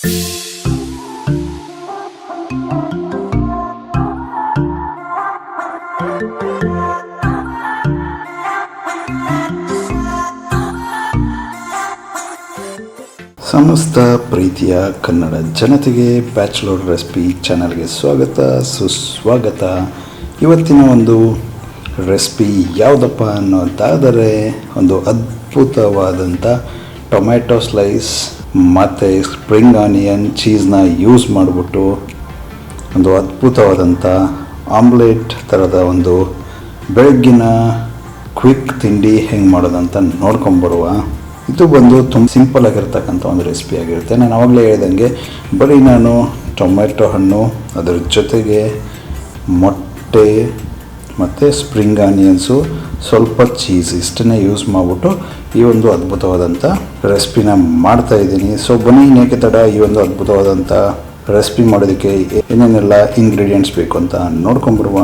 ಸಮಸ್ತ ಪ್ರೀತಿಯ ಕನ್ನಡ ಜನತೆಗೆ ಬ್ಯಾಚುಲರ್ ರೆಸಿಪಿ ಚಾನಲ್ಗೆ ಸ್ವಾಗತ ಸುಸ್ವಾಗತ. ಇವತ್ತಿನ ಒಂದು ರೆಸಿಪಿ ಯಾವುದಪ್ಪ ಅನ್ನೋದಾದರೆ ಒಂದು ಅದ್ಭುತವಾದಂಥ ಟೊಮ್ಯಾಟೊ ಸ್ಲೈಸ್ ಮತ್ತು ಸ್ಪ್ರಿಂಗ್ ಆನಿಯನ್ ಚೀಸ್ನ ಯೂಸ್ ಮಾಡಿಬಿಟ್ಟು ಒಂದು ಅದ್ಭುತವಾದಂಥ ಆಮ್ಲೆಟ್ ಥರದ ಒಂದು ಬೆಳಗ್ಗಿನ ಕ್ವಿಕ್ ತಿಂಡಿ ಹೆಂಗೆ ಮಾಡೋದಂತ ನೋಡ್ಕೊಂಬರುವ. ಇದು ಬಂದು ತುಂಬ ಸಿಂಪಲ್ ಆಗಿರ್ತಕ್ಕಂಥ ಒಂದು ರೆಸಿಪಿ ಆಗಿರುತ್ತೆ. ನಾನು ಆವಾಗಲೇ ಹೇಳ್ದಂಗೆ ಬರೀ ನಾನು ಟೊಮೆಟೊ ಹಣ್ಣು, ಅದರ ಜೊತೆಗೆ ಮೊಟ್ಟೆ ಮತ್ತು ಸ್ಪ್ರಿಂಗ್ ಆನಿಯನ್ಸು, ಸ್ವಲ್ಪ ಚೀಸ್ ಇಷ್ಟನ್ನೇ ಯೂಸ್ ಮಾಡಿಬಿಟ್ಟು ಈ ಒಂದು ಅದ್ಭುತವಾದಂಥ ರೆಸಿಪಿನ ಮಾಡ್ತಾಯಿದ್ದೀನಿ. ಸೊ ಬನ್ನಿ ಇನ್ನೇಕೆ ತಡ, ಈ ಒಂದು ಅದ್ಭುತವಾದಂಥ ರೆಸಿಪಿ ಮಾಡೋದಕ್ಕೆ ಏನೇನೆಲ್ಲ ಇಂಗ್ರೀಡಿಯೆಂಟ್ಸ್ ಬೇಕು ಅಂತ ನೋಡ್ಕೊಂಬರುವ.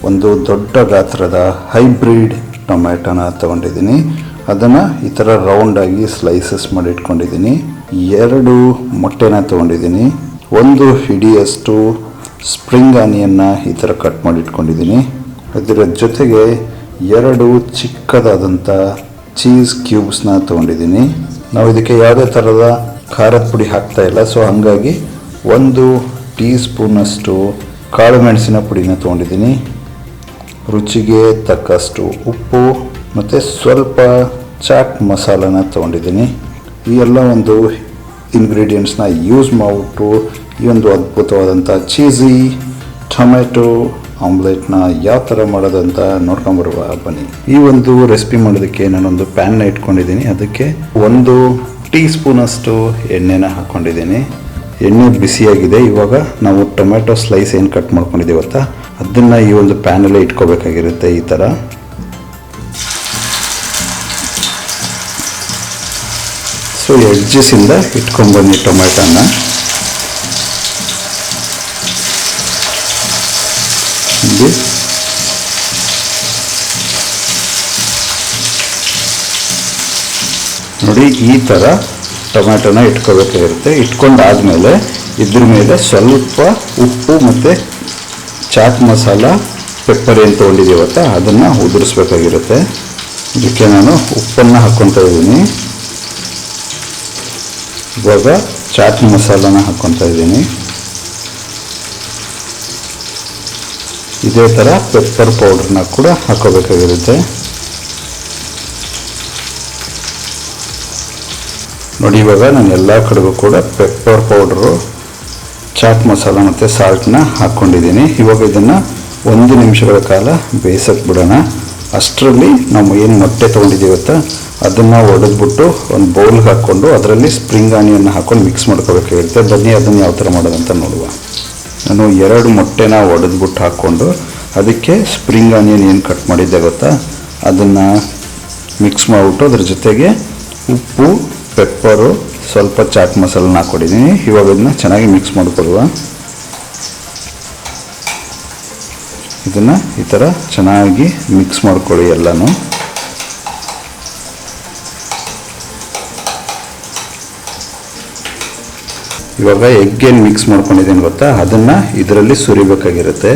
ಒಂದು ದೊಡ್ಡ ಗಾತ್ರದ ಹೈಬ್ರಿಡ್ ಟೊಮ್ಯಾಟೋನ ತೊಗೊಂಡಿದ್ದೀನಿ. ಅದನ್ನು ಈ ಥರ ರೌಂಡಾಗಿ ಸ್ಲೈಸಸ್ ಮಾಡಿ ಇಟ್ಕೊಂಡಿದ್ದೀನಿ. 2 ಮೊಟ್ಟೆನ ತೊಗೊಂಡಿದ್ದೀನಿ. 1 ಹಿಡಿಯಷ್ಟು ಸ್ಪ್ರಿಂಗ್ ಆನಿಯನ್ನ ಈ ಥರ ಕಟ್ ಮಾಡಿ ಇಟ್ಕೊಂಡಿದ್ದೀನಿ. ಅದರ ಜೊತೆಗೆ 2 ಚಿಕ್ಕದಾದಂಥ ಚೀಸ್ ಕ್ಯೂಬ್ಸ್ನ ತೊಗೊಂಡಿದ್ದೀನಿ. ನಾವು ಇದಕ್ಕೆ ಯಾವುದೇ ಥರದ ಖಾರದ ಪುಡಿ ಹಾಕ್ತಾ ಇಲ್ಲ, ಸೊ ಹಾಗಾಗಿ 1 ಟೀ ಸ್ಪೂನಷ್ಟು ಕಾಳು ಮೆಣಸಿನ ಪುಡಿನ ತೊಗೊಂಡಿದ್ದೀನಿ. ರುಚಿಗೆ ತಕ್ಕಷ್ಟು ಉಪ್ಪು ಮತ್ತು ಸ್ವಲ್ಪ ಚಾಟ್ ಮಸಾಲಾನ ತೊಗೊಂಡಿದ್ದೀನಿ. ಈ ಎಲ್ಲ ಒಂದು ಇಂಗ್ರೀಡಿಯೆಂಟ್ಸ್ನ ಯೂಸ್ ಮಾಡಿಬಿಟ್ಟು ಈ ಒಂದು ಅದ್ಭುತವಾದಂಥ ಚೀಸಿ ಟೊಮೆಟೊ ಆಮ್ಲೆಟ್ನ ಯಾವ ಥರ ಮಾಡೋದಂತ ನೋಡ್ಕೊಂಬರುವ ಬನ್ನಿ. ಈ ಒಂದು ರೆಸಿಪಿ ಮಾಡೋದಕ್ಕೆ ನಾನೊಂದು ಪ್ಯಾನ್ನ ಇಟ್ಕೊಂಡಿದ್ದೀನಿ. ಅದಕ್ಕೆ 1 ಟೀ ಸ್ಪೂನಷ್ಟು ಎಣ್ಣೆನ ಹಾಕ್ಕೊಂಡಿದ್ದೀನಿ. ಎಣ್ಣೆ ಬಿಸಿಯಾಗಿದೆ. ಇವಾಗ ನಾವು ಟೊಮೆಟೊ ಸ್ಲೈಸ್ ಏನು ಕಟ್ ಮಾಡ್ಕೊಂಡಿದ್ದೀವತ್ತ ಅದನ್ನು ಈ ಒಂದು ಪ್ಯಾನಲ್ಲೇ ಇಟ್ಕೋಬೇಕಾಗಿರುತ್ತೆ. ಈ ಥರ ಸೊ ಎಡ್ಜಸ್ಸಿಂದ ಇಟ್ಕೊಂಡ್ಬನ್ನಿ ಟೊಮೆಟೊನ. ನೋಡಿ ಈ ಥರ ಟೊಮ್ಯಾಟೊನ ಇಟ್ಕೋಬೇಕಾಗಿರುತ್ತೆ. ಇಟ್ಕೊಂಡಾದಮೇಲೆ ಇದ್ರ ಮೇಲೆ ಸ್ವಲ್ಪ ಉಪ್ಪು ಮತ್ತು ಚಾಟ್ ಮಸಾಲ ಪೆಪ್ಪರ್ ಏನು ತೊಗೊಂಡಿದ್ದೀವತ್ತ ಅದನ್ನು ಉದುರಿಸ್ಬೇಕಾಗಿರುತ್ತೆ. ಇದಕ್ಕೆ ನಾನು ಉಪ್ಪನ್ನು ಹಾಕ್ಕೊತಾ ಇದ್ದೀನಿ. ಇವಾಗ ಚಾಟ್ ಮಸಾಲಾನ ಹಾಕ್ಕೊತಾ ಇದ್ದೀನಿ. ಇದೇ ಥರ ಪೆಪ್ಪರ್ ಪೌಡ್ರನ್ನ ಕೂಡ ಹಾಕೋಬೇಕಾಗಿರುತ್ತೆ. ನೋಡಿ ಇವಾಗ ನಾನು ಎಲ್ಲ ಕಡೆಗೂ ಕೂಡ ಪೆಪ್ಪರ್ ಪೌಡ್ರು, ಚಾಟ್ ಮಸಾಲ ಮತ್ತು ಸಾಲ್ಟ್ನ ಹಾಕ್ಕೊಂಡಿದ್ದೀನಿ. ಇವಾಗ ಇದನ್ನು 1 ನಿಮಿಷಗಳ ಕಾಲ ಬೇಯಿಸಕ್ಕೆ ಬಿಡೋಣ. ಅಷ್ಟರಲ್ಲಿ ನಾವು ಏನು ಮೊಟ್ಟೆ ತೊಗೊಂಡಿದ್ದೀವತ್ತ ಅದನ್ನು ಒಡೆದ್ಬಿಟ್ಟು ಒಂದು ಬೌಲ್ಗೆ ಹಾಕ್ಕೊಂಡು ಅದರಲ್ಲಿ ಸ್ಪ್ರಿಂಗ್ ಆನಿಯನ್ನ ಹಾಕ್ಕೊಂಡು ಮಿಕ್ಸ್ ಮಾಡ್ಕೋಬೇಕಾಗಿರುತ್ತೆ. ಬನ್ನಿ ಅದನ್ನು ಯಾವ ಥರ ಮಾಡೋದಂತ ನೋಡುವ. ನಾನು 2 ಮೊಟ್ಟೆನ ಒಡೆದ್ಬಿಟ್ಟು ಹಾಕ್ಕೊಂಡು ಅದಕ್ಕೆ ಸ್ಪ್ರಿಂಗ್ ಆನಿಯನ್ ಏನು ಕಟ್ ಮಾಡಿದ್ದೆ ಗೊತ್ತಾ ಅದನ್ನು ಮಿಕ್ಸ್ ಮಾಡಿಬಿಟ್ಟು ಅದ್ರ ಜೊತೆಗೆ ಉಪ್ಪು, ಪೆಪ್ಪರು, ಸ್ವಲ್ಪ ಚಾಟ್ ಮಸಾಲನ ಹಾಕ್ಕೊಂಡಿದ್ದೀನಿ. ಇವಾಗ ಇದನ್ನ ಚೆನ್ನಾಗಿ ಮಿಕ್ಸ್ ಮಾಡ್ಕೊಳ್ಳುವ. ಇದನ್ನು ಈ ಥರ ಚೆನ್ನಾಗಿ ಮಿಕ್ಸ್ ಮಾಡ್ಕೊಳ್ಳಿ ಎಲ್ಲನೂ. ಇವಾಗ ಎಗ್ ಏನು ಮಿಕ್ಸ್ ಮಾಡ್ಕೊಂಡಿದ್ದೀನಿ ಗೊತ್ತಾ ಅದನ್ನು ಇದರಲ್ಲಿ ಸುರಿಬೇಕಾಗಿರುತ್ತೆ.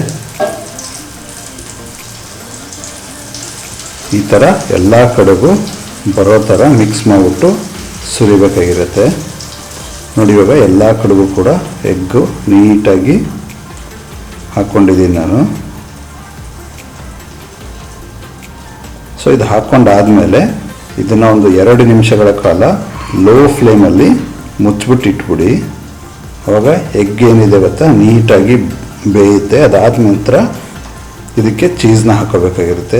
ಈ ಥರ ಎಲ್ಲ ಕಡೆಗೂ ಬರೋ ಥರ ಮಿಕ್ಸ್ ಮಾಡಿಬಿಟ್ಟು ಸುರಿಬೇಕಾಗಿರುತ್ತೆ. ನೋಡಿ ಇವಾಗ ಎಲ್ಲ ಕಡೆಗೂ ಕೂಡ ಎಗ್ಗು ನೀಟಾಗಿ ಹಾಕ್ಕೊಂಡಿದ್ದೀನಿ ನಾನು. ಸೊ ಇದು ಹಾಕ್ಕೊಂಡಾದಮೇಲೆ ಇದನ್ನು ಒಂದು 2 ನಿಮಿಷಗಳ ಕಾಲ ಲೋ ಫ್ಲೇಮಲ್ಲಿ ಮುಚ್ಚಿಬಿಟ್ಟು ಇಟ್ಬಿಡಿ. ಆವಾಗ ಎಗ್ ಏನಿದೆ ಗೊತ್ತಾ ನೀಟಾಗಿ ಬೇಯುತ್ತೆ. ಅದಾದ ನಂತರ ಇದಕ್ಕೆ ಚೀಸ್ನ ಹಾಕೋಬೇಕಾಗಿರುತ್ತೆ.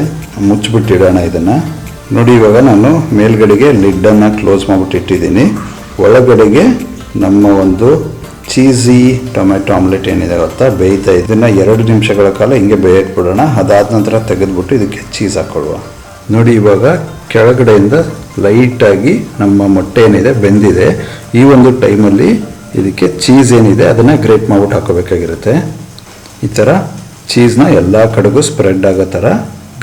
ಮುಚ್ಚಿಬಿಟ್ಟಿಡೋಣ ಇದನ್ನು. ನೋಡಿ ಇವಾಗ ನಾನು ಮೇಲ್ಗಡೆಗೆ ಲಿಡ್ಡನ್ನು ಕ್ಲೋಸ್ ಮಾಡಿಬಿಟ್ಟು ಇಟ್ಟಿದ್ದೀನಿ. ಒಳಗಡೆಗೆ ನಮ್ಮ ಒಂದು ಚೀಸಿ ಟೊಮೆಟೊ ಆಮ್ಲೆಟ್ ಏನಿದೆ ಗೊತ್ತಾ ಬೇಯ್ತಾ. ಇದನ್ನು 2 ನಿಮಿಷಗಳ ಕಾಲ ಹಿಂಗೆ ಬೇಯಕ್ಕೆ ಬಿಡೋಣ. ಅದಾದ ನಂತರ ತೆಗೆದುಬಿಟ್ಟು ಇದಕ್ಕೆ ಚೀಸ್ ಹಾಕ್ಕೊಳ್ಳುವ. ನೋಡಿ ಇವಾಗ ಕೆಳಗಡೆಯಿಂದ ಲೈಟಾಗಿ ನಮ್ಮ ಮೊಟ್ಟೆ ಏನಿದೆ ಬೆಂದಿದೆ. ಈ ಒಂದು ಟೈಮಲ್ಲಿ ಇದಕ್ಕೆ ಚೀಸ್ ಏನಿದೆ ಅದನ್ನು ಗ್ರೇಟ್ ಮಾಡಿಬಿಟ್ಟು ಹಾಕೋಬೇಕಾಗಿರುತ್ತೆ. ಈ ಥರ ಚೀಸ್ನ ಎಲ್ಲ ಕಡೆಗೂ ಸ್ಪ್ರೆಡ್ ಆಗೋ ಥರ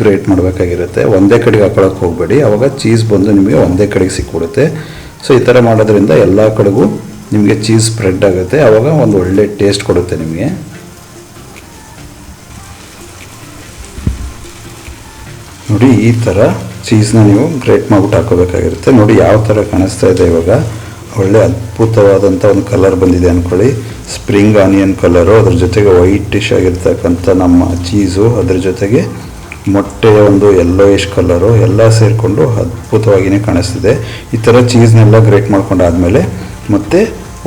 ಗ್ರೇಟ್ ಮಾಡಬೇಕಾಗಿರುತ್ತೆ. ಒಂದೇ ಕಡೆಗೆ ಹಾಕೊಳ್ಳೋಕೆ ಹೋಗಬೇಡಿ, ಆವಾಗ ಚೀಸ್ ಬಂದು ನಿಮಗೆ ಒಂದೇ ಕಡೆಗೆ ಸಿಕ್ಬಿಡುತ್ತೆ. ಸೊ ಈ ಥರ ಮಾಡೋದ್ರಿಂದ ಎಲ್ಲ ಕಡೆಗೂ ನಿಮಗೆ ಚೀಸ್ ಸ್ಪ್ರೆಡ್ ಆಗುತ್ತೆ, ಆವಾಗ ಒಂದು ಒಳ್ಳೆ ಟೇಸ್ಟ್ ಕೊಡುತ್ತೆ ನಿಮಗೆ. ನೋಡಿ ಈ ಥರ ಚೀಸ್ನ ನೀವು ಗ್ರೇಟ್ ಮಾಡಿಬಿಟ್ಟು ಹಾಕೋಬೇಕಾಗಿರುತ್ತೆ. ನೋಡಿ ಯಾವ ಥರ ಕಾಣಿಸ್ತಾ ಇದೆ ಇವಾಗ, ಒಳ್ಳೆ ಅದ್ಭುತವಾದಂಥ ಒಂದು ಕಲರ್ ಬಂದಿದೆ ಅಂದ್ಕೊಳ್ಳಿ. ಸ್ಪ್ರಿಂಗ್ ಆನಿಯನ್ ಕಲರು, ಅದ್ರ ಜೊತೆಗೆ ವೈಟಿಶ್ ಆಗಿರ್ತಕ್ಕಂಥ ನಮ್ಮ ಚೀಸು, ಅದ್ರ ಜೊತೆಗೆ ಮೊಟ್ಟೆಯ ಒಂದು ಯೆಲ್ಲೋಯಿಶ್ ಕಲರು ಎಲ್ಲ ಸೇರಿಕೊಂಡು ಅದ್ಭುತವಾಗಿಯೇ ಕಾಣಿಸ್ತಿದೆ. ಈ ಥರ ಚೀಸ್ನೆಲ್ಲ ಗ್ರೇಟ್ ಮಾಡ್ಕೊಂಡಾದಮೇಲೆ ಮತ್ತೆ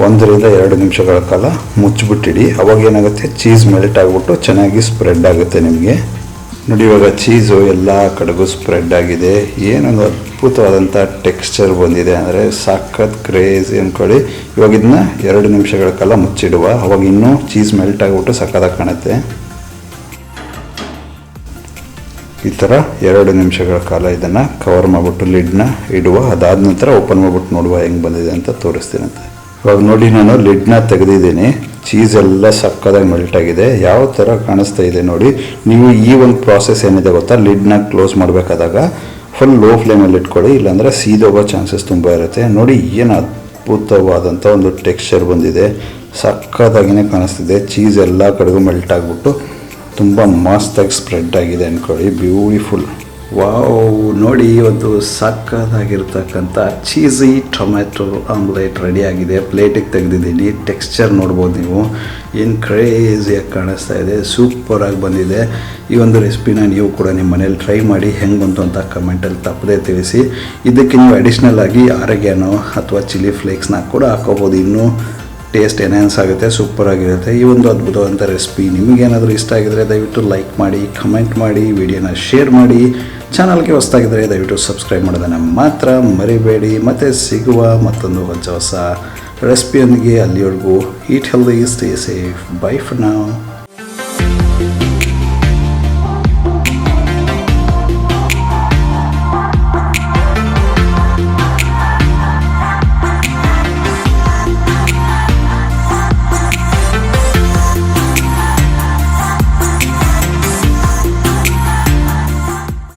1-2 ನಿಮಿಷಗಳ ಕಾಲ ಮುಚ್ಚಿಬಿಟ್ಟಿಡಿ. ಅವಾಗ ಏನಾಗುತ್ತೆ, ಚೀಸ್ ಮೆಲ್ಟ್ ಆಗಿಬಿಟ್ಟು ಚೆನ್ನಾಗಿ ಸ್ಪ್ರೆಡ್ ಆಗುತ್ತೆ ನಿಮಗೆ. ನೋಡಿ ಇವಾಗ ಚೀಸು ಎಲ್ಲ ಕಡೆಗೂ ಸ್ಪ್ರೆಡ್ ಆಗಿದೆ. ಏನೊಂದು ಅದ್ಭುತವಾದಂಥ ಟೆಕ್ಸ್ಚರ್ ಬಂದಿದೆ ಅಂದರೆ ಸಖತ್ ಕ್ರೇಜಿ ಅಂದ್ಕೊಳ್ಳಿ. ಇವಾಗ ಇದನ್ನ 2 ನಿಮಿಷಗಳ ಕಾಲ ಮುಚ್ಚಿಡುವ, ಅವಾಗ ಇನ್ನೂ ಚೀಸ್ ಮೆಲ್ಟ್ ಆಗಿಬಿಟ್ಟು ಸಖತ್ತಾಗಿ ಕಾಣುತ್ತೆ. ಈ ಥರ 2 ನಿಮಿಷಗಳ ಕಾಲ ಇದನ್ನು ಕವರ್ ಮಾಡಿಬಿಟ್ಟು ಲಿಡ್ನ ಇಡುವ. ಅದಾದ ನಂತರ ಓಪನ್ ಮಾಡಿಬಿಟ್ಟು ನೋಡುವ ಹೆಂಗೆ ಬಂದಿದೆ ಅಂತ ತೋರಿಸ್ತೀನಂತೆ. ಇವಾಗ ನೋಡಿ ನಾನು ಲಿಡ್ನ ತೆಗೆದಿದ್ದೀನಿ, ಚೀಸ್ ಎಲ್ಲ ಸಕ್ಕದಾಗಿ ಮೆಲ್ಟ್ ಆಗಿದೆ. ಯಾವ ಥರ ಕಾಣಿಸ್ತಾ ಇದೆ ನೋಡಿ. ನೀವು ಈ ಒಂದು ಪ್ರಾಸೆಸ್ ಏನಿದೆ ಗೊತ್ತಾ, ಲಿಡ್ನ ಕ್ಲೋಸ್ ಮಾಡಬೇಕಾದಾಗ ಫುಲ್ ಲೋ ಫ್ಲೇಮಲ್ಲಿ ಇಟ್ಕೊಳ್ಳಿ, ಇಲ್ಲಾಂದರೆ ಸೀದೋಗೋ ಚಾನ್ಸಸ್ ತುಂಬ ಇರುತ್ತೆ. ನೋಡಿ ಏನು ಅದ್ಭುತವಾದಂಥ ಒಂದು ಟೆಕ್ಸ್ಚರ್ ಬಂದಿದೆ, ಸಕ್ಕದಾಗಿಯೇ ಕಾಣಿಸ್ತಿದೆ. ಚೀಸ್ ಎಲ್ಲ ಕಡೆಗೂ ಮೆಲ್ಟ್ ಆಗಿಬಿಟ್ಟು ತುಂಬ ಮಸ್ತಾಗಿ ಸ್ಪ್ರೆಡ್ ಆಗಿದೆ ಅಂದ್ಕೊಳ್ಳಿ. ಬ್ಯೂಟಿಫುಲ್. ವಾವ್, ನೋಡಿ ಇವತ್ತು ಸಕ್ಕದಾಗಿರ್ತಕ್ಕಂಥ ಚೀಸಿ ಟೊಮ್ಯಾಟೊ ಆಮ್ಲೆಟ್ ರೆಡಿಯಾಗಿದೆ. ಪ್ಲೇಟಿಗೆ ತೆಗೆದಿದ್ದೀನಿ. ಟೆಕ್ಸ್ಚರ್ ನೋಡ್ಬೋದು ನೀವು, ಏನು ಕ್ರೇಜಿಯಾಗಿ ಕಾಣಿಸ್ತಾ ಇದೆ. ಸೂಪರಾಗಿ ಬಂದಿದೆ. ಈ ಒಂದು ರೆಸಿಪಿನ ನೀವು ಕೂಡ ನಿಮ್ಮ ಮನೇಲಿ ಟ್ರೈ ಮಾಡಿ, ಹೆಂಗೆ ಬಂತು ಅಂತ ಕಮೆಂಟಲ್ಲಿ ತಪ್ಪದೇ ತಿಳಿಸಿ. ಇದಕ್ಕೆ ನೀವು ಅಡಿಷ್ನಲ್ ಆಗಿ ಆರೆಗ್ಯಾನೋ ಅಥವಾ ಚಿಲ್ಲಿ ಫ್ಲೇಕ್ಸ್ನ ಕೂಡ ಹಾಕೋಬೋದು, ಇನ್ನೂ ಟೇಸ್ಟ್ ಎನ್ಹ್ಯಾನ್ಸ್ ಆಗುತ್ತೆ, ಸೂಪರಾಗಿರುತ್ತೆ. ಈ ಒಂದು ಅದ್ಭುತವಾದಂಥ ರೆಸಿಪಿ ನಿಮಗೇನಾದರೂ ಇಷ್ಟ ಆಗಿದರೆ ದಯವಿಟ್ಟು ಲೈಕ್ ಮಾಡಿ, ಕಮೆಂಟ್ ಮಾಡಿ, ವಿಡಿಯೋನ ಶೇರ್ ಮಾಡಿ. ಚಾನಲ್ಗೆ ಹೊಸದಾಗಿದ್ದರೆ ದಯವಿಟ್ಟು ಸಬ್ಸ್ಕ್ರೈಬ್ ಮಾಡೋದನ್ನು ಮಾತ್ರ ಮರಿಬೇಡಿ. ಮತ್ತು ಸಿಗುವ ಮತ್ತೊಂದು ಹೊಸ ರೆಸಿಪಿಯೊಂದಿಗೆ. ಅಲ್ಲಿವರೆಗೂ eat healthy, stay safe, by for now.